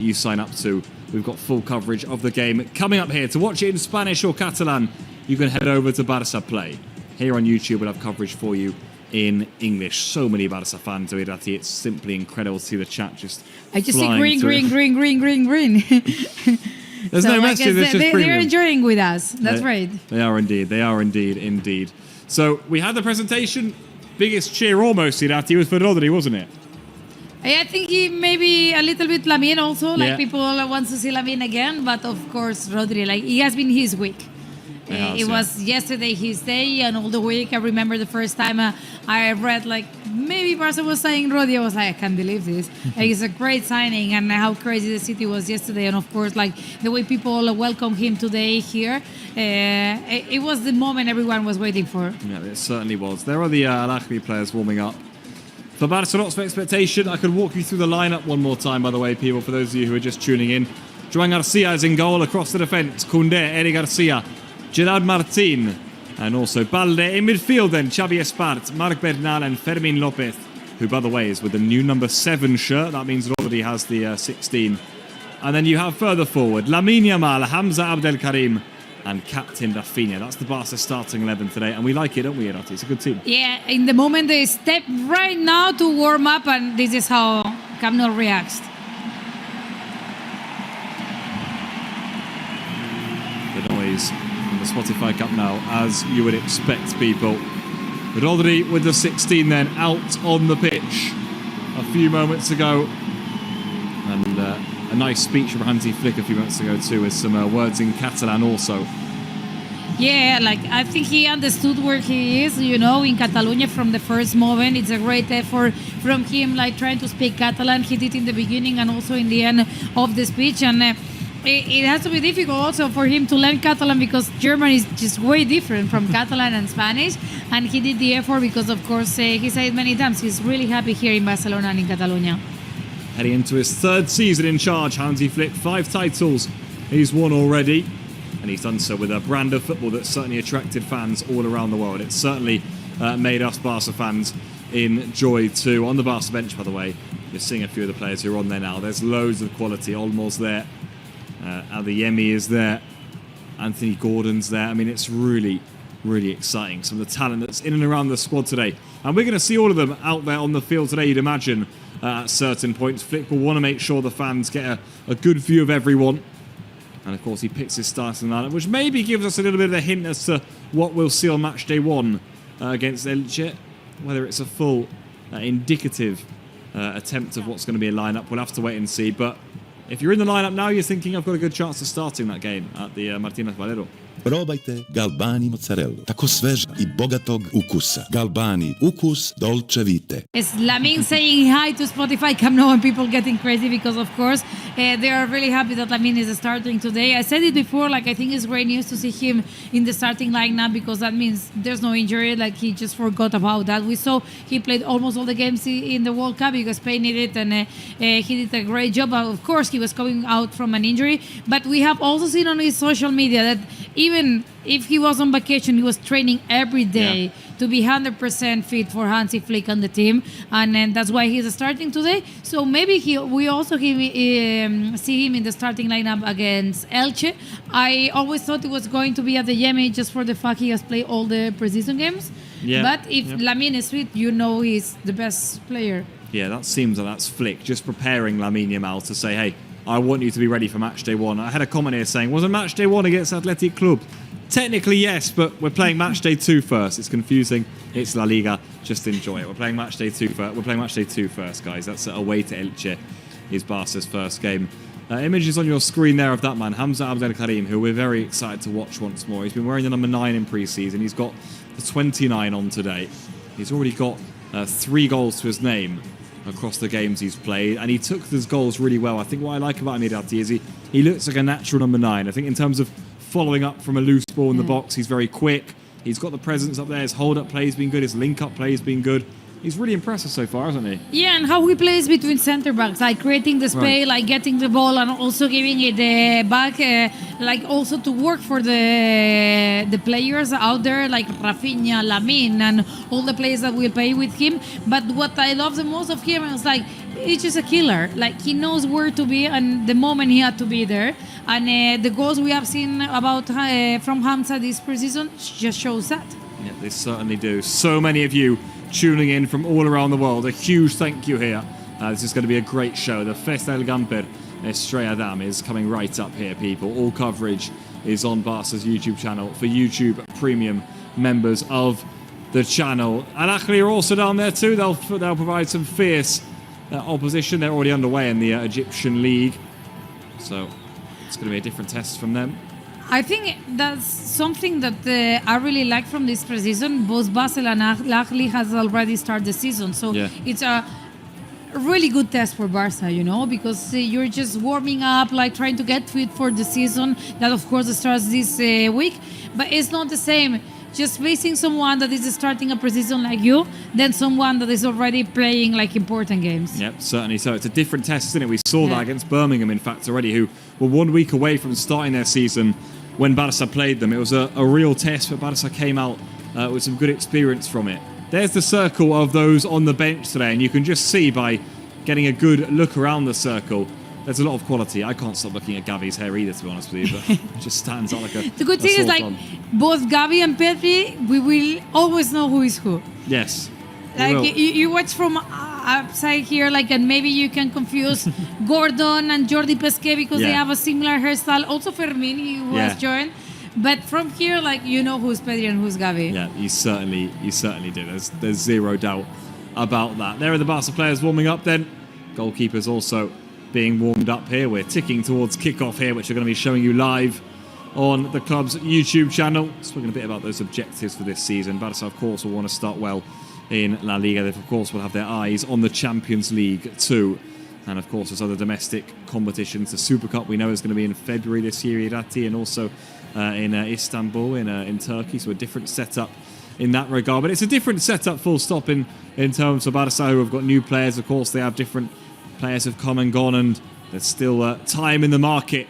you sign up to. We've got full coverage of the game coming up here. To watch it in Spanish or Catalan, you can head over to Barça Play. Here on YouTube, we'll have coverage for you in English. So many Barça fans, Irati. It's simply incredible to see the chat just I just see flying green. There's no message, there's just they're enjoying with us. That's right. They are indeed. So we had the presentation. Biggest cheer almost, Irati, was for Rodri, wasn't it? I think he maybe a little bit Lamine also. Like people want to see Lamine again, but of course Rodri, like it has been his week. It was yesterday his day, and all the week. I remember the first time I read like maybe Barca was saying Rodri. I was like, I can't believe this. Like, it's a great signing, and how crazy the city was yesterday, and of course like the way people welcome him today here. It was the moment everyone was waiting for. Yeah, it certainly was. There are the AHLY players warming up. For Barcelona's expectation, I could walk you through the lineup one more time, by the way, people, for those of you who are just tuning in. Joan Garcia is in goal across the defence. Koundé, Eric Garcia, Gerard Martin, and also Balde. In midfield then, Xavi Espart, Marc Bernal and Fermin Lopez, who, by the way, is with the new number 7 shirt. That means it already has the 16. And then you have further forward, Lamine Yamal, Hamza Abdelkarim, and captain Rafinha. That's the Barca starting 11 today, and we like it, don't we, Irati? It's a good team. Yeah, in the moment they step right now to warm up, and this is how Camp Nou reacts. The noise from the Spotify Camp Nou, as you would expect, people. Rodri with the 16 then, out on the pitch a few moments ago. And a nice speech from Hansi Flick a few minutes ago too, with some words in Catalan also. Yeah, like I think he understood where he is, you know, in Catalonia from the first moment. It's a great effort from him, like trying to speak Catalan. He did in the beginning and also in the end of the speech. And it has to be difficult also for him to learn Catalan because German is just way different from Catalan and Spanish. And he did the effort because, of course, he said it many times, he's really happy here in Barcelona and in Catalonia. Heading into his 3rd season in charge, Hansi Flick, 5 titles he's won already, and he's done so with a brand of football that's certainly attracted fans all around the world. It's certainly made us Barca fans enjoy too. On the Barca bench, by the way, you're seeing a few of the players who are on there now. There's loads of quality. Olmo's there, Adeyemi is there, Anthony Gordon's there. I mean, it's really, really exciting. Some of the talent that's in and around the squad today. And we're going to see all of them out there on the field today, you'd imagine. At certain points, Flick will want to make sure the fans get a good view of everyone. And of course, he picks his starting lineup, which maybe gives us a little bit of a hint as to what we'll see on match day 1 against Elche. Whether it's a full indicative attempt of what's going to be a lineup, we'll have to wait and see. But if you're in the lineup now, you're thinking I've got a good chance of starting that game at the Martínez Valero. Probajte Galbani mozzarellu. Tako sveža I bogatog ukusa. Galbani, ukus dolce vite. It's Lamine saying hi to Spotify Camp Nou and people getting crazy because, of course, they are really happy that Lamine is starting today. I said it before, like I think it's great news to see him in the starting lineup because that means there's no injury, like he just forgot about that. We saw he played almost all the games in the World Cup because Spain needed it, and he did a great job. Of course, he was coming out from an injury, but we have also seen on his social media that even if he was on vacation, he was training every day to be 100% fit for Hansi Flick and the team, and that's why he's starting today. So maybe we also see him in the starting lineup against Elche. I always thought it was going to be at the Yemi just for the fact he has played all the preseason games. Yeah. But if Lamine is fit, you know he's the best player. Yeah, that seems like that's Flick just preparing Lamine Yamal to say, hey, I want you to be ready for match day 1. I had a comment here saying, wasn't match day 1 against Athletic Club? Technically, yes, but we're playing match day 2 first. It's confusing. It's La Liga. Just enjoy it. We're playing match day 2 first. We're playing match day 2 first, guys. That's away to Elche. Is Barca's first game. Images on your screen there of that man, Hamza Abdelkarim, who we're very excited to watch once more. He's been wearing the number 9 in pre-season. He's got the 29 on today. He's already got 3 goals to his name across the games he's played, and he took those goals really well. I think what I like about him is he looks like a natural number 9. I think in terms of following up from a loose ball in the box, he's very quick. He's got the presence up there. His hold-up play has been good. His link-up play has been good. He's really impressive so far, hasn't he? Yeah, and how he plays between centre-backs, like creating the space, like getting the ball and also giving it back, like also to work for the players out there, like Rafinha, Lamine, and all the players that will play with him. But what I love the most of him is like he's just a killer. Like, he knows where to be and the moment he had to be there. And the goals we have seen about from Hamza this preseason just shows that. Yeah, they certainly do. So many of you tuning in from all around the world. A huge thank you here. This is going to be a great show. The Festa del Gamper Estrella Dam is coming right up here, people. All coverage is on Barca's YouTube channel for YouTube Premium members of the channel. And AHLY are also down there too. They'll provide some fierce opposition. They're already underway in the Egyptian League. So it's going to be a different test from them. I think that's something that I really like from this preseason. Both Barcelona and AHLY has already started the season. So it's a really good test for Barca, you know, because you're just warming up, like trying to get fit for the season. That, of course, starts this week. But it's not the same just facing someone that is starting a preseason like you than someone that is already playing like important games. Yep, certainly so. It's a different test, isn't it? We saw that against Birmingham, in fact, already, who were 1 week away from starting their season when Barca played them. It was a real test, but Barca came out with some good experience from it. There's the circle of those on the bench today, and you can just see by getting a good look around the circle, there's a lot of quality. I can't stop looking at Gavi's hair either, to be honest with you, but it just stands out like a The good thing is, like, both Gavi and Pedri, we will always know who is who. Yes. Like, you watch from outside here, like, and maybe you can confuse Gordon and Jordi Pesquet because they have a similar hairstyle. Also Fermin, who has joined. But from here, like, you know who's Pedri and who's Gavi. Yeah, you certainly do. There's zero doubt about that. There are the Barca players warming up then. Goalkeepers also being warmed up here. We're ticking towards kickoff here, which we're going to be showing you live on the club's YouTube channel. Speaking a bit about those objectives for this season. Barca, of course, will want to start well in La Liga. They, of course, will have their eyes on the Champions League too. And, of course, there's other domestic competitions. The Super Cup, we know, is going to be in February this year, Irati, and also in Istanbul, in Turkey. So a different setup in that regard. But it's a different setup, full stop, in terms of Barca, who have got new players. Of course, they have different players have come and gone, and there's still time in the market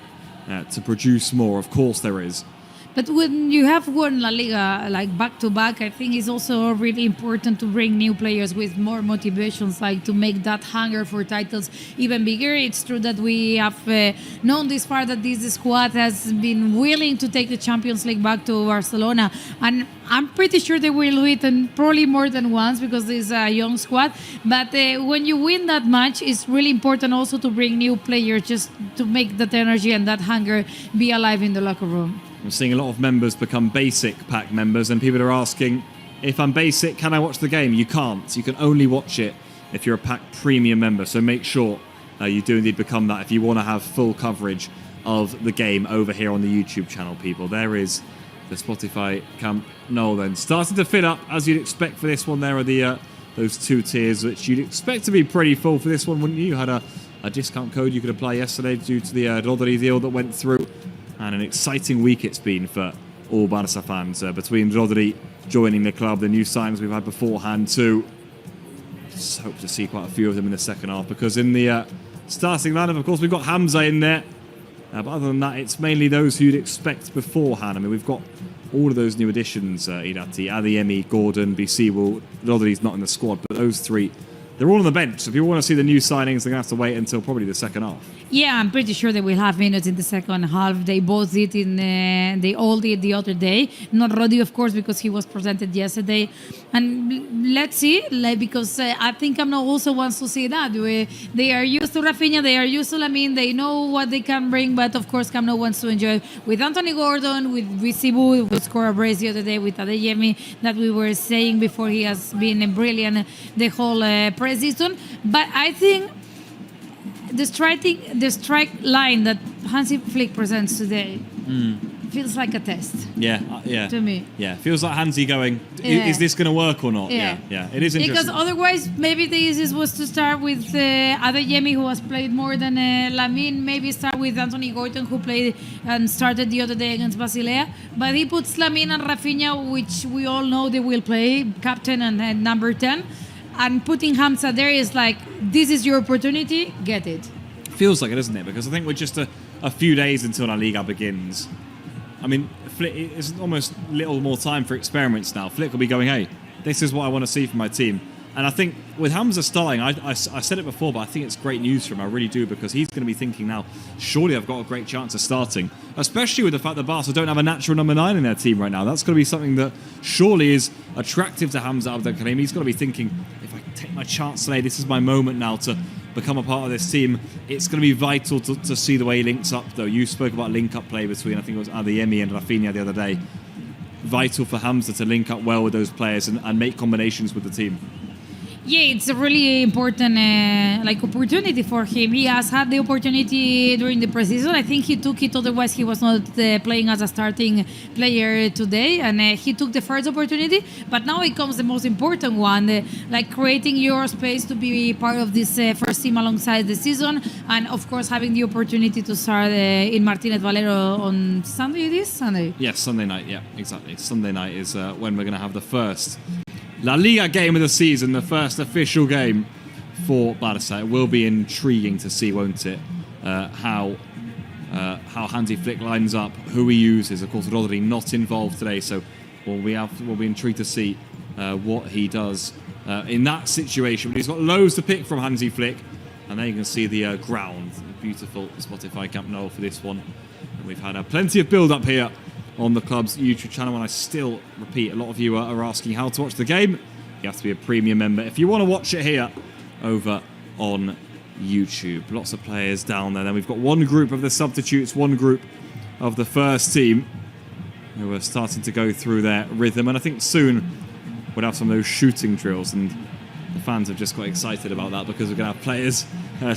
to produce more. Of course there is. But when you have won La Liga like back-to-back, I think it's also really important to bring new players with more motivations, like to make that hunger for titles even bigger. It's true that we have known this far that this squad has been willing to take the Champions League back to Barcelona. And I'm pretty sure they will do it, and probably more than once, because it's a young squad. But when you win that match, it's really important also to bring new players just to make that energy and that hunger be alive in the locker room. I'm seeing a lot of members become basic pack members, and people are asking, if I'm basic, can I watch the game? You can't. You can only watch it if you're a pack premium member. So make sure you do indeed become that if you want to have full coverage of the game over here on the YouTube channel, people. There is the Spotify Camp Nou then. Starting to fill up, as you'd expect for this one. There are the those two tiers, which you'd expect to be pretty full for this one, wouldn't you? You had a discount code you could apply yesterday due to the Rodri deal that went through. And an exciting week it's been for all Barca fans. Between Rodri joining the club, the new signings we've had beforehand too. Just hope to see quite a few of them in the second half, because in the starting lineup, of course, we've got Hamza in there. But other than that, it's mainly those who you'd expect beforehand. I mean, we've got all of those new additions, Irati, Adeyemi, Gordon, BC. Well, Rodri's not in the squad, but those three, they're all on the bench. So if you want to see the new signings, they're going to have to wait until probably the second half. Yeah, I'm pretty sure they will have minutes in the second half. They both did they all did the other day. Not Rodri, of course, because he was presented yesterday. And let's see, because I think Camp Nou also wants to see that. They are used to Rafinha, they are used to Lamine, they know what they can bring, but of course Camp Nou wants to enjoy with Anthony Gordon, with Visibu, who scored a brace the other day, with Adeyemi, that we were saying before. He has been brilliant the whole preseason. But I think the strike line that Hansi Flick presents today feels like a test. Yeah. To me. Yeah, feels like Hansi going, is this going to work or not? Yeah. It is interesting. Because otherwise, maybe the easiest was to start with Adeyemi, who has played more than Lamine. Maybe start with Anthony Gordon, who played and started the other day against Basilea. But he puts Lamine and Rafinha, which we all know they will play, captain and number 10. And putting Hamza there is like, this is your opportunity, get it. Feels like it, doesn't it? Because I think we're just a few days until La Liga begins. I mean, Flick, it's almost little more time for experiments now. Flick will be going, hey, this is what I want to see from my team. And I think with Hamza starting, I said it before, but I think it's great news for him. I really do, because he's going to be thinking now, surely I've got a great chance of starting, especially with the fact that Barca don't have a natural number 9 in their team right now. That's going to be something that surely is attractive to Hamza Abdelkarim. He's got to be thinking, if I take my chance today, this is my moment now to become a part of this team. It's going to be vital to see the way he links up, though. You spoke about link-up play between, I think it was Adeyemi and Rafinha the other day. Vital for Hamza to link up well with those players and make combinations with the team. Yeah, it's a really important opportunity for him. He has had the opportunity during the preseason. I think he took it, otherwise he was not playing as a starting player today, and he took the first opportunity. But now it comes the most important one, creating your space to be part of this first team alongside the season, and of course having the opportunity to start in Martínez Valero on Sunday. It is Sunday. Yes, Sunday night. Yeah, exactly. Sunday night is when we're going to have the first La Liga game of the season, the first official game for Barca. It will be intriguing to see, won't it, how Hansi Flick lines up, who he uses. Of course, Rodri not involved today, so we'll be intrigued to see what he does in that situation. But he's got loads to pick from Hansi Flick, and there you can see the ground, beautiful Spotify Camp Nou for this one. And we've had plenty of build-up here on the club's YouTube channel, and I still repeat, a lot of you are asking how to watch the game. You have to be a premium member if you want to watch it here over on YouTube. Lots of players down there. Then we've got one group of the substitutes, one group of the first team who are starting to go through their rhythm, and I think soon we'll have some of those shooting drills, and the fans have just got excited about that because we're going to have players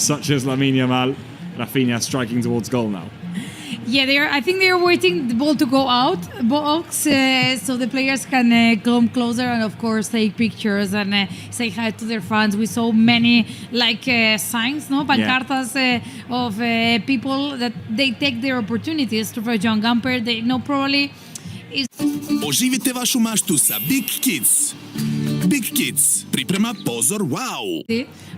such as Lamine Yamal, Rafinha striking towards goal now. Yeah, I think they are waiting the ball to go out box, so the players can come closer and of course take pictures and say hi to their fans. We saw many signs, pancartas of people that they take their opportunities. For John Gamper, they know probably is. Oživite vašu maštu sa Big Kids. Big Kids priprema pozor wow.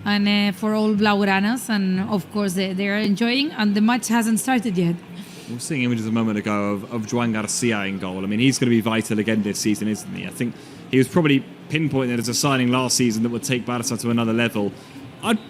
And for all Blaugranas, and of course they are enjoying, and the match hasn't started yet. We were seeing images a moment ago of Joan Garcia in goal. I mean, he's going to be vital again this season, isn't he? I think he was probably pinpointed as a signing last season that would take Barca to another level.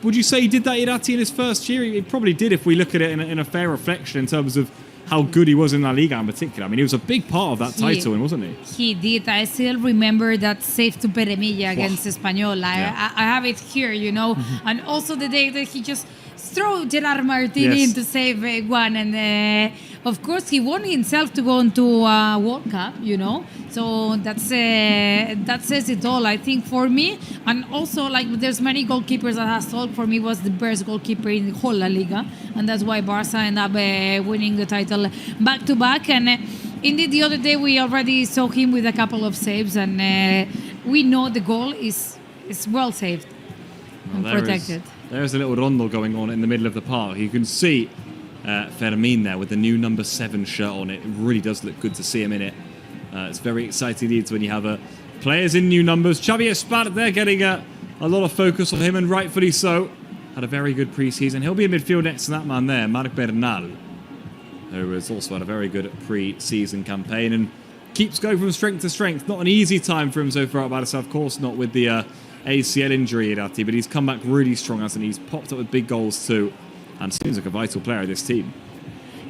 Would you say he did that, Irati, in his first year? He probably did, if we look at it in a fair reflection in terms of how good he was in La Liga in particular. I mean, he was a big part of that title, wasn't he? He did. I still remember that save to Peremilla against Espanyol. I have it here, and also the day that he just threw Gerard Martini in to save one, and of course he won himself to go into a World Cup, so that says it all, I think, for me. And also, there's many goalkeepers that has told, for me was the best goalkeeper in the whole La Liga, and that's why Barca ended up winning the title back to back. And indeed, the other day we already saw him with a couple of saves, and we know the goal is well saved and protected. There's a little rondo going on in the middle of the park. You can see Fermin there with the new number 7 shirt on it. It really does look good to see him in it. It's very exciting indeed when you have players in new numbers. Xavi Espart there getting a lot of focus on him, and rightfully so. Had a very good pre-season. He'll be in midfield next to that man there, Marc Bernal, who has also had a very good pre-season campaign and keeps going from strength to strength. Not an easy time for him so far at Barca, of course, not with the ACL injury, Irati, but he's come back really strong, hasn't he? He's popped up with big goals too, and seems like a vital player of this team.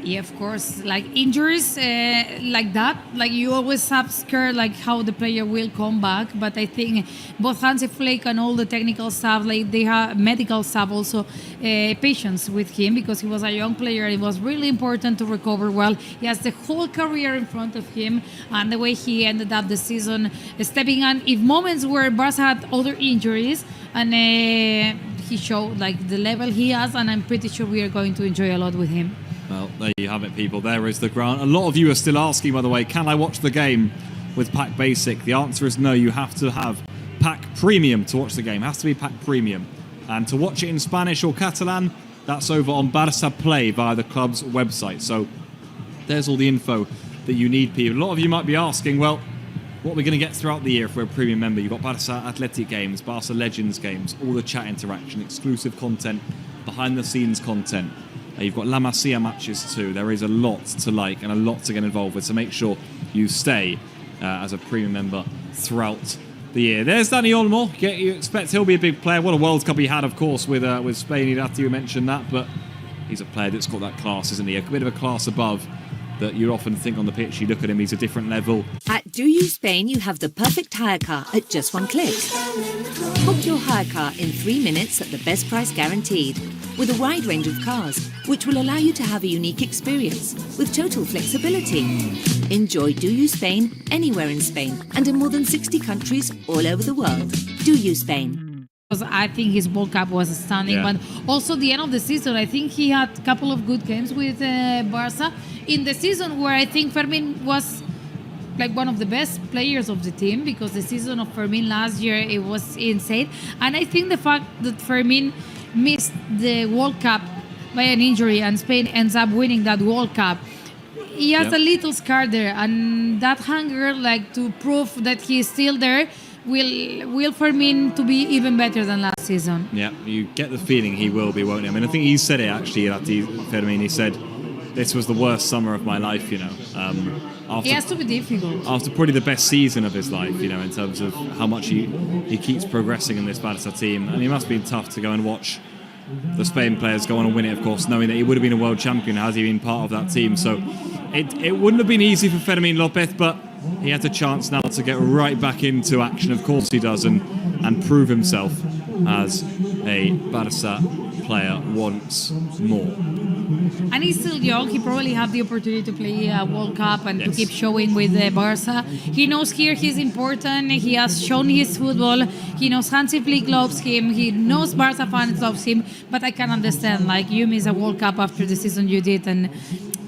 Yeah, of course. Injuries like that, you always have scared how the player will come back. But I think both Hansi Flick and all the technical staff, they have medical staff also patience with him, because he was a young player. It was really important to recover well. He has the whole career in front of him, and the way he ended up the season, stepping on. If moments where Barca had other injuries, and he showed the level he has, and I'm pretty sure we are going to enjoy a lot with him. Well, there you have it, people. There is the ground. A lot of you are still asking, by the way, can I watch the game with Pack Basic? The answer is no. You have to have Pack Premium to watch the game. It has to be Pack Premium. And to watch it in Spanish or Catalan, that's over on Barça Play via the club's website. So there's all the info that you need, people. A lot of you might be asking, well, what are we going to get throughout the year if we're a premium member? You've got Barca Athletic games, Barca Legends games, all the chat interaction, exclusive content, behind-the-scenes content. You've got La Masia matches too. There is a lot to like and a lot to get involved with, so make sure you stay as a premium member throughout the year. There's Dani Olmo. You expect he'll be a big player. What a World Cup he had, of course, with Spain. You mentioned that, but he's a player that's got that class, isn't he? A bit of a class above that you often think on the pitch. You look at him, he's a different level. At Do You Spain, you have the perfect hire car at just one click. Book your hire car in 3 minutes at the best price guaranteed, with a wide range of cars, which will allow you to have a unique experience with total flexibility. Enjoy Do You Spain anywhere in Spain and in more than 60 countries all over the world. Do You Spain. I think his World Cup was stunning, but also the end of the season, I think he had a couple of good games with Barca in the season where I think Fermin was like one of the best players of the team, because the season of Fermin last year, it was insane. And I think the fact that Fermin missed the World Cup by an injury and Spain ends up winning that World Cup, he has a little scar there, and that hunger like to prove that he is still there will Fermin to be even better than last season. Yeah, you get the feeling he will be, won't he? I mean, I think he said it actually, Fermin. He said, this was the worst summer of my life, you know. It has to be difficult. After probably the best season of his life, you know, in terms of how much he keeps progressing in this Barca team. And it must have been tough to go and watch the Spain players go on and win it, of course, knowing that he would have been a world champion had he been part of that team. So it wouldn't have been easy for Fermin Lopez, but he has a chance now to get right back into action. Of course he does, and prove himself as a Barca player once more. And he's still young. He probably have the opportunity to play a World Cup and to keep showing with Barca. He knows here he's important. He has shown his football. He knows Hansi Flick loves him. He knows Barca fans loves him. But I can understand, like, you miss a World Cup after the season you did, and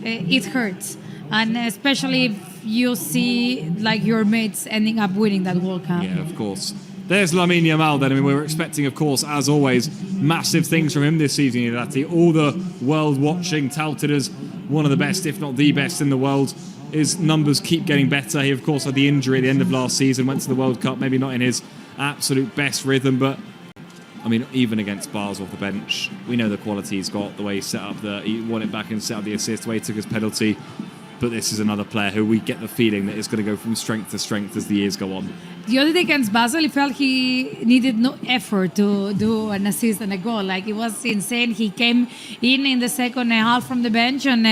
it hurts. And especially if you see like your mates ending up winning that World Cup. Yeah, of course. There's Lamine Yamal then. I mean, we were expecting, of course, as always, massive things from him this season. All the world watching, touted as one of the best, if not the best in the world. His numbers keep getting better. He, of course, had the injury at the end of last season, went to the World Cup, maybe not in his absolute best rhythm, but I mean, even against Bars off the bench, we know the quality he's got, the way he set up he won it back and set up the assist, the way he took his penalty. But this is another player who we get the feeling that is going to go from strength to strength as the years go on. The other day against Basel, he felt he needed no effort to do an assist and a goal. Like, it was insane. He came in the second half from the bench, and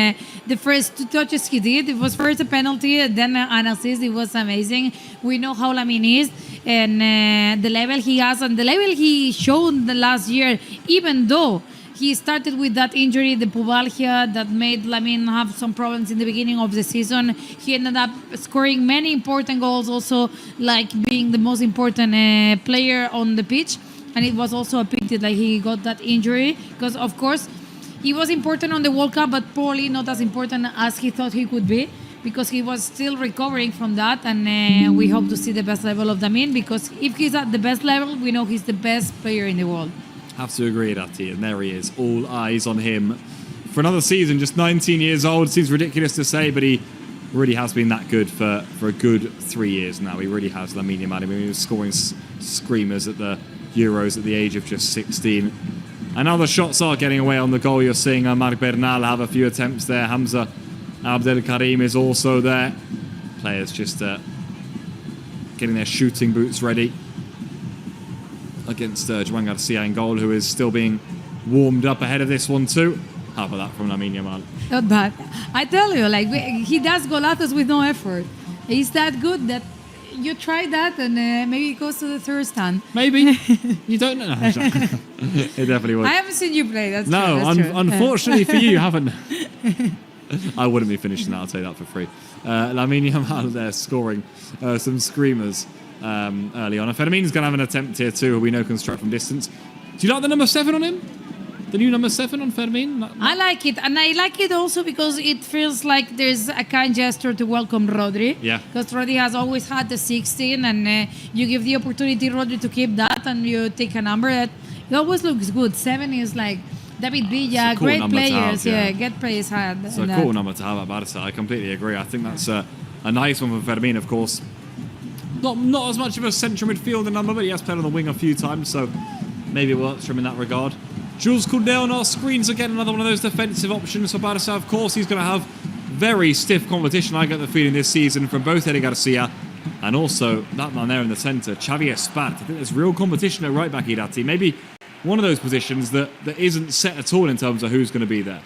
the first 2 touches he did, it was first a penalty, then an assist. It was amazing. We know how Lamine is, and the level he has, and the level he showed the last year, even though he started with that injury, the pubalgia, that made Lamine have some problems in the beginning of the season. He ended up scoring many important goals, also like being the most important player on the pitch. And it was also a pity that he got that injury, because of course he was important on the World Cup, but probably not as important as he thought he could be, because he was still recovering from that. And we hope to see the best level of Lamine, because if he's at the best level, we know he's the best player in the world. Have to agree, Dati, and there he is. All eyes on him for another season. Just 19 years old. Seems ridiculous to say, but he really has been that good for a good 3 years now. He really has, Lamine Yamal. I mean, he was scoring screamers at the Euros at the age of just 16. And now the shots are getting away on the goal. You're seeing Marc Bernal have a few attempts there. Hamza Abdelkarim is also there. Players just getting their shooting boots ready against Joan Garcia in goal, who is still being warmed up ahead of this one too. How about that from Lamine Yamal? Not bad. I tell you, like, he does golazos with no effort. He's that good that you try that and maybe it goes to the third stand. Maybe. You don't know. It definitely was. I haven't seen you play. That's no, true. That's true. Unfortunately for you, you haven't. I wouldn't be finishing that, I'll tell you that for free. Lamine Yamal there scoring some screamers early on. And Fermin's going to have an attempt here too, who we know can strike from distance. Do you like the number 7 on him? The new number 7 on Fermin? I like it. And I like it also because it feels like there's a kind gesture to welcome Rodri. Yeah. Because Rodri has always had the 16, and you give the opportunity Rodri to keep that, and you take a number that it always looks good. 7 is like David Villa, cool great players. Have, get players hard. It's a cool number to have at Barca. I completely agree. I think that's a nice one for Fermin, of course. Not as much of a central midfielder number, but he has played on the wing a few times, so maybe it works for him in that regard. Jules Koundé on our screens again, another one of those defensive options for Barca. Of course, he's going to have very stiff competition, I get the feeling, this season from both Eddie Garcia And also, that man there in the centre, Xavi Espart. I think there's real competition at right back, Irati. Maybe one of those positions that isn't set at all in terms of who's going to be there.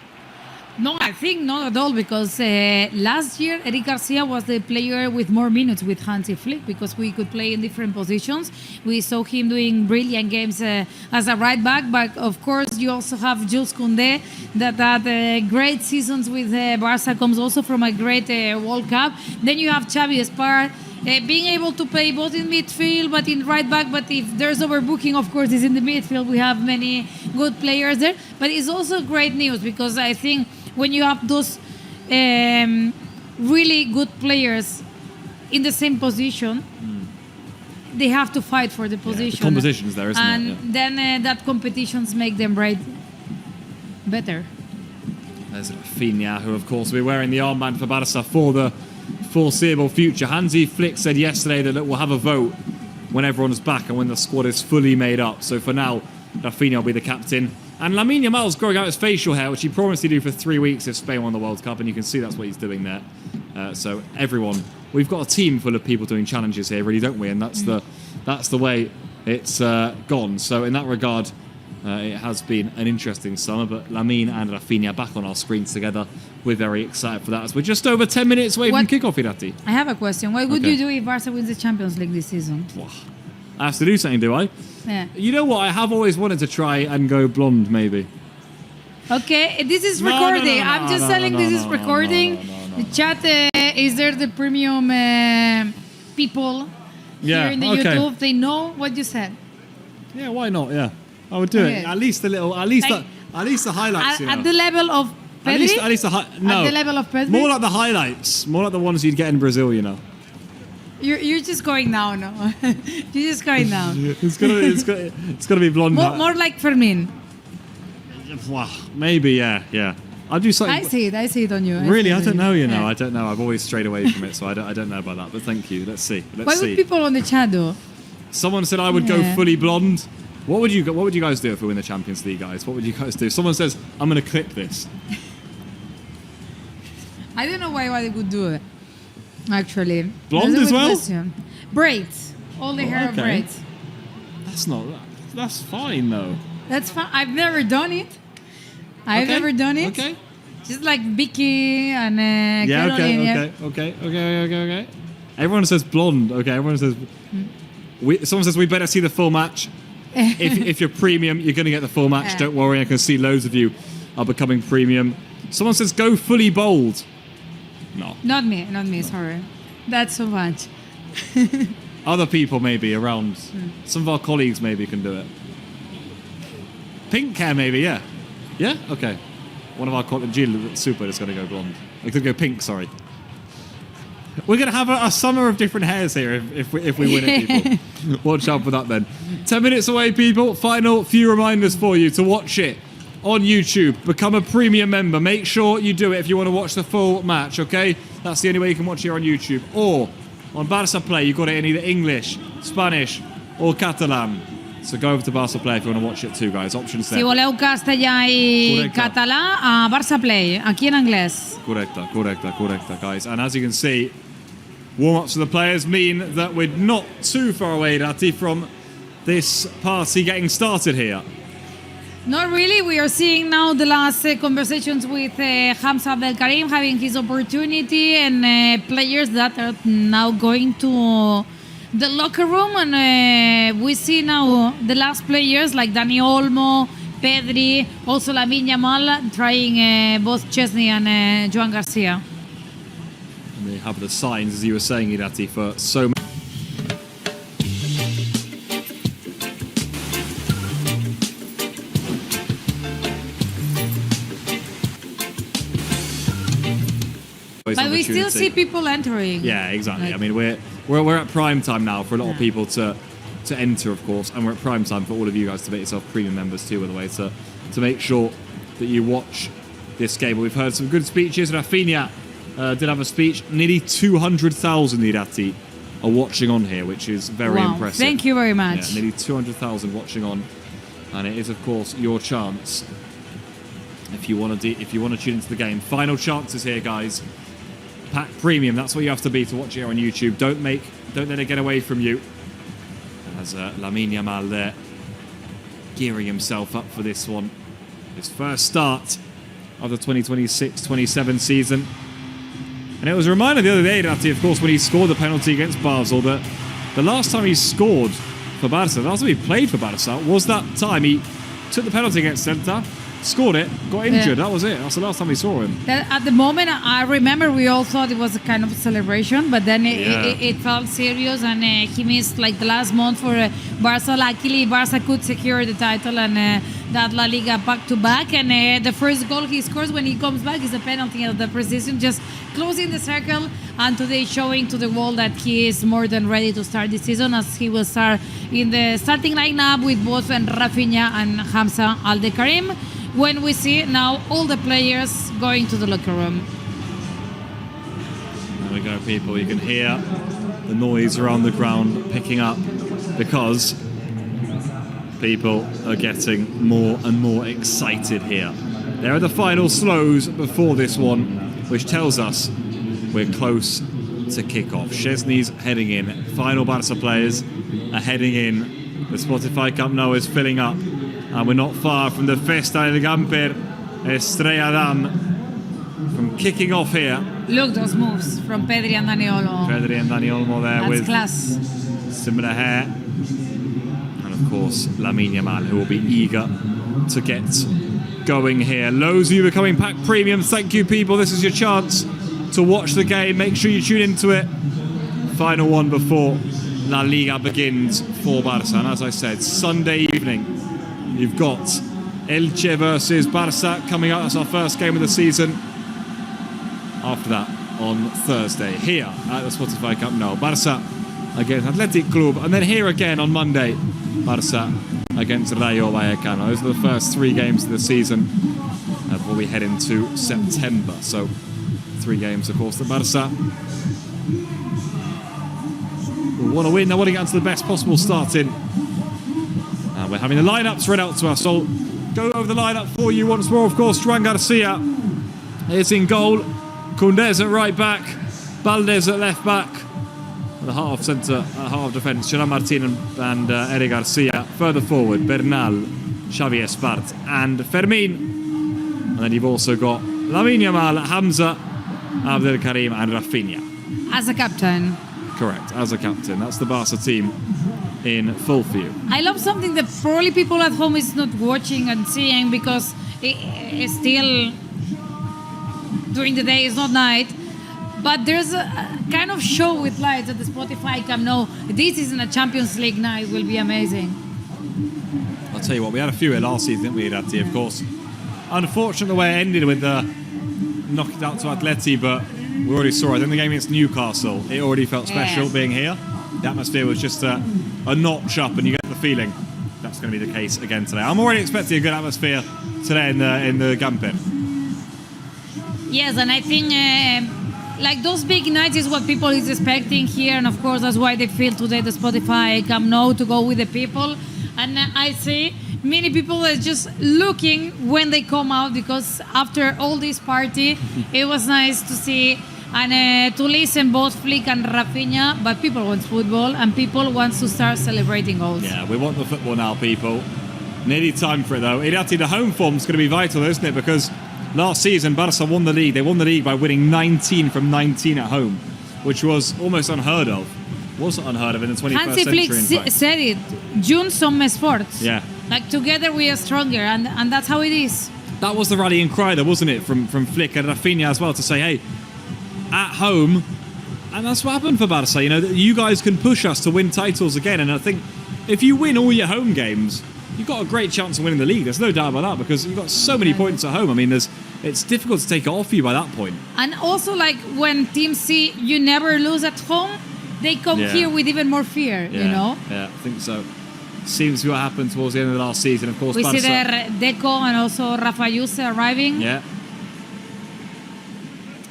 No, I think not at all, because last year Eric Garcia was the player with more minutes with Hansi Flick, because we could play in different positions. We saw him doing brilliant games as a right back, but of course you also have Jules Koundé that had great seasons with Barca, comes also from a great World Cup. Then you have Xavi Espart. Being able to play both in midfield but in right back, but if there's overbooking, of course, is in the midfield. We have many good players there, but it's also great news, because I think when you have those really good players in the same position, they have to fight for the position. Yeah, the competition's there, isn't and it? Yeah. then that competitions make them better. There's Rafinha, who of course will be wearing the armband for Barca for the foreseeable future. Hansi Flick said yesterday that we'll have a vote when everyone's back and when the squad is fully made up. So for now, Rafinha will be the captain. And Lamine Yamal's growing out his facial hair, which he promised he'd do for 3 weeks if Spain won the World Cup, and you can see that's what he's doing there. So everyone, we've got a team full of people doing challenges here, really, don't we? And that's the way it's gone. So in that regard, it has been an interesting summer, but Lamine and Rafinha back on our screens together. We're very excited for that, as we're just over 10 minutes away from kickoff, Irati. I have a question. What would you do if Barca wins the Champions League this season? I have to do something, do I? Yeah. You know what? I have always wanted to try and go blonde, maybe. Okay, this is recording. I'm just telling this is recording. The chat, is there the premium people here in the YouTube? They know what you said. Yeah, why not? Yeah, I would do it. At least the highlights. At the level of Pedri? At least At the level of Pedri? More like the highlights. More like the ones you'd get in Brazil, you know. You're just going now, no? You're just going now. It's gonna be blonde. More like Fermin. Maybe, yeah. I'll do something. I see it on you. Really, I don't know. I don't know. I've always strayed away from it, so I don't know about that. But thank you. Let's see. What would people on the chat do? Someone said I would go fully blonde. What would you guys do if we win the Champions League, guys? What would you guys do? Someone says I'm going to clip this. I don't know why they would do it. Actually, blonde as well. Question. Braids, all the hair braids. That's fine though. That's fine. I've never done it. Okay. Just like Vicky and Caroline. Okay. Everyone says blonde. Okay. Everyone says. Someone says we better see the full match. if you're premium, you're going to get the full match. Don't worry. I can see loads of you are becoming premium. Someone says go fully bold. No. Not me. Sorry. That's so much. Other people maybe around. Some of our colleagues maybe can do it. Pink hair maybe, yeah. Yeah? Okay. One of our colleagues, Jill Super, is going to go blonde. We could go pink, sorry. We're going to have a summer of different hairs here if we win it, people. Watch out for that then. 10 minutes away, people. Final few reminders for you to watch it on YouTube. Become a premium member. Make sure you do it if you want to watch the full match, okay? That's the only way you can watch it here on YouTube. Or on Barca Play, you've got it in either English, Spanish, or Catalan. So go over to Barca Play if you want to watch it too, guys. Options there. Si voleu castellà i català, a Barca Play, aquí en anglès. Correcte, guys. And as you can see, warm-ups for the players mean that we're not too far away, Rati, from this party getting started here. Not really. We are seeing now the last conversations with Hamza Abdelkarim having his opportunity, and players that are now going to the locker room, and we see now the last players like Dani Olmo, Pedri, also Lamine Yamal trying both Chesney and Joan Garcia. And they have the signs, as you were saying, Irati, for so many. But we still see people entering. Yeah, exactly. I mean, we're at prime time now for a lot of people to enter, of course, and we're at prime time for all of you guys to make yourself premium members too, by the way, to make sure that you watch this game. But we've heard some good speeches. Rafinha did have a speech. Nearly 200,000 Irati are watching on here, which is very impressive. Thank you very much. Yeah, nearly 200,000 watching on, and it is, of course, your chance if you want to tune into the game. Final chances here, guys. Pack premium, that's what you have to be to watch it here on YouTube. Don't make Don't let it get away from you. As Lamine Yamal there, gearing himself up for this one. His first start of the 2026-27 season. And it was a reminder the other day, Ratti, of course, when he scored the penalty against Basel, that the last time he scored for Barca, the last time he played for Barca, was that time he took the penalty against Celta, scored it, got injured. That was it. That's the last time we saw him. At the moment, I remember we all thought it was a kind of celebration, but then it felt serious, and he missed like the last month for Barca. Luckily, Barca could secure the title and that La Liga back-to-back. And the first goal he scores when he comes back is a penalty at the precision, just closing the circle, and today showing to the world that he is more than ready to start this season, as he will start in the starting lineup with both Rafinha and Hamza Al-Karim, when we see now all the players going to the locker room. There we go, people. You can hear the noise around the ground picking up because people are getting more and more excited here. There are the final slows before this one, which tells us we're close to kick-off. Szczesny's heading in. Final Barca players are heading in. The Spotify Camp Nou is filling up. And we're not far from the Festa del Gamper Estrella Damm from kicking off here. Look, those moves from Pedri and Dani Olmo. Pedri and Dani Olmo there. That's with class. Similar hair. And of course, Lamine Yamal, who will be eager to get going here. Loads of you becoming Pack Premium. Thank you, people. This is your chance to watch the game. Make sure you tune into it. Final one before La Liga begins for Barca. And as I said, Sunday evening, you've got Elche versus Barça coming up. That's our first game of the season. After that, on Thursday, here at the Spotify Camp Nou, Barça against Athletic Club. And then here again on Monday, Barça against Rayo Vallecano. Those are the first 3 games of the season before we head into September. So 3 games, of course, that Barça will want to win. They want to get into the best possible start in. We're having the lineups read out to us. So I'll go over the lineup for you once more. Of course, Joan Garcia is in goal. Koundé at right back. Valdez at left back. At the heart of centre, heart of defence, Gerard Martin and Eric Garcia. Further forward, Bernal, Xavi Espart and Fermin. And then you've also got Lamine Yamal, Hamza, Abdel Karim and Rafinha. As a captain. Correct, as a captain. That's the Barca team in full view. I love something that probably people at home is not watching and seeing, because it's still during the day, it's not night. But there's a kind of show with lights at the Spotify Camp Nou. This isn't a Champions League night, will be amazing. I'll tell you what, we had a few here last season, didn't we, Ratti, of course. Unfortunate the way it ended with the knocked out to Atleti, but we already saw it. In the game against Newcastle, it already felt special being here. The atmosphere was just a notch up, and you get the feeling that's going to be the case again today. I'm already expecting a good atmosphere today in the Gamper. Yes, and I think like those big nights is what people is expecting here, and of course that's why they feel today the Spotify Camp Nou to go with the people. And I see many people are just looking when they come out, because after all this party, it was nice to see and to listen both Flick and Rafinha, but people want football and people want to start celebrating goals. Yeah, we want the football now, people. Nearly time for it, though. Irati, the home form's going to be vital, isn't it? Because last season, Barca won the league. They won the league by winning 19 from 19 at home, which was almost unheard of. Wasn't unheard of in the 21st Hansi century. Flick said it. Junts somos forts. Yeah. Like together we are stronger, and that's how it is. That was the rallying cry, though, wasn't it? From Flick and Rafinha as well, to say, hey, at home, and that's what happened for Barca. You know, you guys can push us to win titles again, and I think if you win all your home games, you've got a great chance of winning the league. There's no doubt about that, because you've got so many points at home. I mean, it's difficult to take it off you by that point. And also, like when teams see you never lose at home, they come here with even more fear. Yeah. You know. Yeah, I think so. Seems to be what happened towards the end of the last season. Of course, we Barca. see there Deco and also Rafa Yusa arriving. Yeah.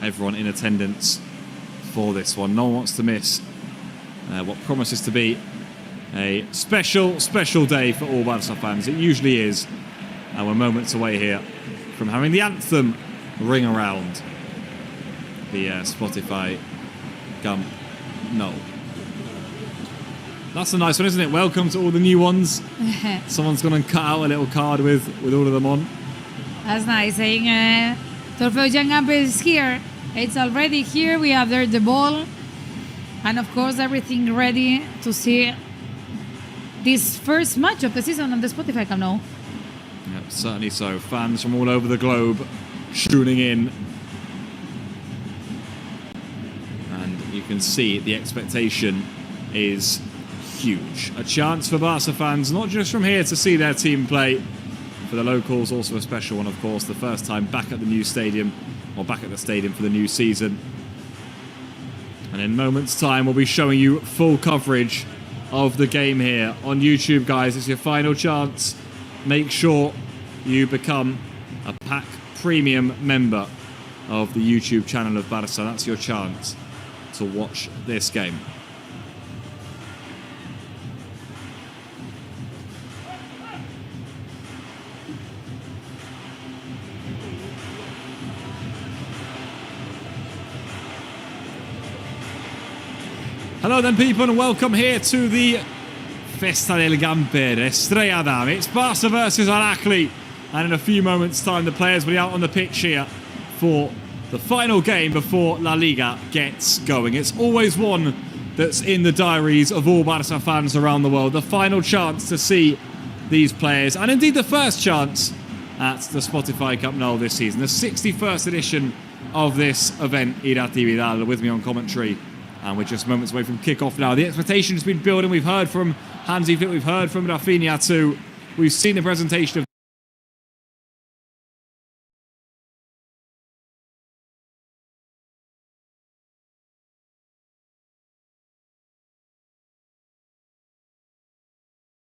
Everyone in attendance for this one. No one wants to miss what promises to be a special, special day for all Barca fans. It usually is. And we're moments away here from having the anthem ring around the Spotify Camp Nou. That's a nice one, isn't it? Welcome to all the new ones. Someone's gone and cut out a little card with all of them on. That's nice. Saying Trofeo Young Up is here. It's already here. We have there the ball. And of course, everything ready to see this first match of the season on the Spotify Camp Nou. Yep, certainly so. Fans from all over the globe tuning in. And you can see the expectation is huge. A chance for Barca fans, not just from here, to see their team play. For the locals, also a special one, of course. The first time back at the new stadium, or back at the stadium for the new season. And in moments' time, we'll be showing you full coverage of the game here on YouTube, guys. It's your final chance. Make sure you become a Pack Premium member of the YouTube channel of Barca. That's your chance to watch this game. Hello then, people, and welcome here to the Festa del Gamper, Estrella Damm. It's Barca versus AHLY, and in a few moments' time the players will be out on the pitch here for the final game before La Liga gets going. It's always one that's in the diaries of all Barca fans around the world. The final chance to see these players, and indeed the first chance at the Spotify Camp Nou this season. The 61st edition of this event, Irati Vidal, with me on commentary. And we're just moments away from kick-off now. The expectation has been building. We've heard from Hansi Flick, we've heard from Rafinha too. We've seen the presentation of